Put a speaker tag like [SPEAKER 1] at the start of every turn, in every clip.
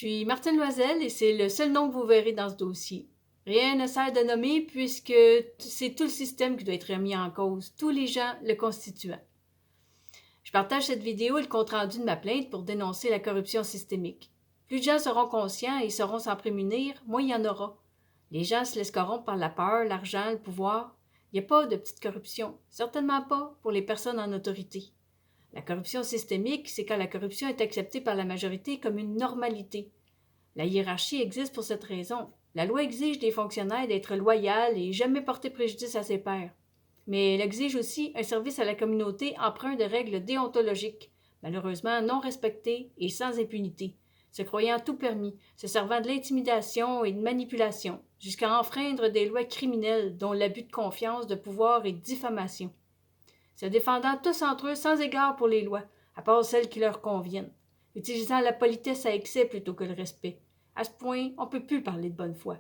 [SPEAKER 1] suis Martine Loisel et c'est le seul nom que vous verrez dans ce dossier. Rien ne sert de nommer puisque c'est tout le système qui doit être remis en cause, tous les gens le constituant. Je partage cette vidéo et le compte-rendu de ma plainte pour dénoncer la corruption systémique. Plus de gens seront conscients et sauront s'en prémunir, moins il y en aura. Les gens se laissent corrompre par la peur, l'argent, le pouvoir. Il n'y a pas de petite corruption, certainement pas pour les personnes en autorité. La corruption systémique, c'est quand la corruption est acceptée par la majorité comme une normalité. La hiérarchie existe pour cette raison. La loi exige des fonctionnaires d'être loyaux et jamais porter préjudice à ses pairs. Mais elle exige aussi un service à la communauté empreint de règles déontologiques, malheureusement non respectées et sans impunité, se croyant tout permis, se servant de l'intimidation et de manipulation, jusqu'à enfreindre des lois criminelles dont l'abus de confiance, de pouvoir et diffamation. Se défendant tous entre eux sans égard pour les lois, à part celles qui leur conviennent, utilisant la politesse à excès plutôt que le respect. À ce point, on ne peut plus parler de bonne foi.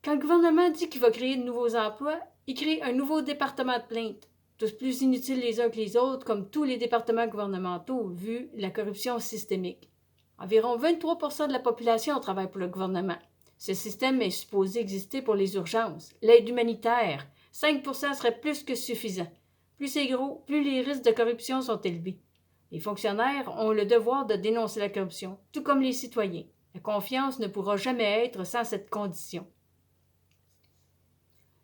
[SPEAKER 1] Quand le gouvernement dit qu'il va créer de nouveaux emplois, il crée un nouveau département de plainte, tous plus inutiles les uns que les autres, comme tous les départements gouvernementaux, vu la corruption systémique. Environ 23% de la population travaille pour le gouvernement. Ce système est supposé exister pour les urgences, l'aide humanitaire. 5% serait plus que suffisant. Plus c'est gros, plus les risques de corruption sont élevés. Les fonctionnaires ont le devoir de dénoncer la corruption, tout comme les citoyens. La confiance ne pourra jamais être sans cette condition.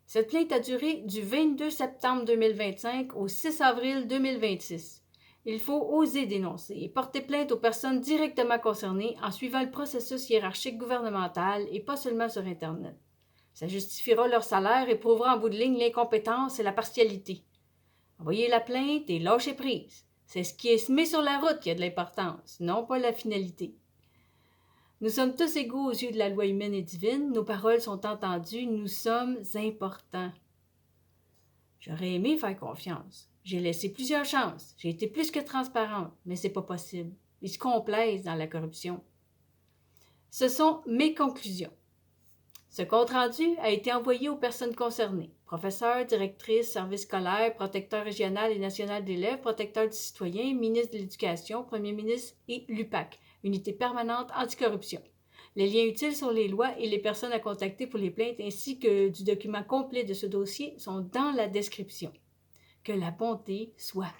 [SPEAKER 1] Cette plainte a duré du 22 septembre 2025 au 6 avril 2026. Il faut oser dénoncer et porter plainte aux personnes directement concernées en suivant le processus hiérarchique gouvernemental et pas seulement sur Internet. Ça justifiera leur salaire et prouvera en bout de ligne l'incompétence et la partialité. Envoyez la plainte et lâchez prise. C'est ce qui est semé sur la route qui a de l'importance, non pas la finalité. Nous sommes tous égaux aux yeux de la loi humaine et divine, nos paroles sont entendues, nous sommes importants. J'aurais aimé faire confiance. J'ai laissé plusieurs chances, j'ai été plus que transparente, mais c'est pas possible. Ils se complaisent dans la corruption. Ce sont mes conclusions. Ce compte-rendu a été envoyé aux personnes concernées, professeurs, directrices, services scolaires, protecteurs régional et national d'élèves, protecteurs du citoyen, ministre de l'Éducation, premier ministre et l'UPAC, Unité permanente anticorruption. Les liens utiles sur les lois et les personnes à contacter pour les plaintes ainsi que du document complet de ce dossier sont dans la description. Que la bonté soit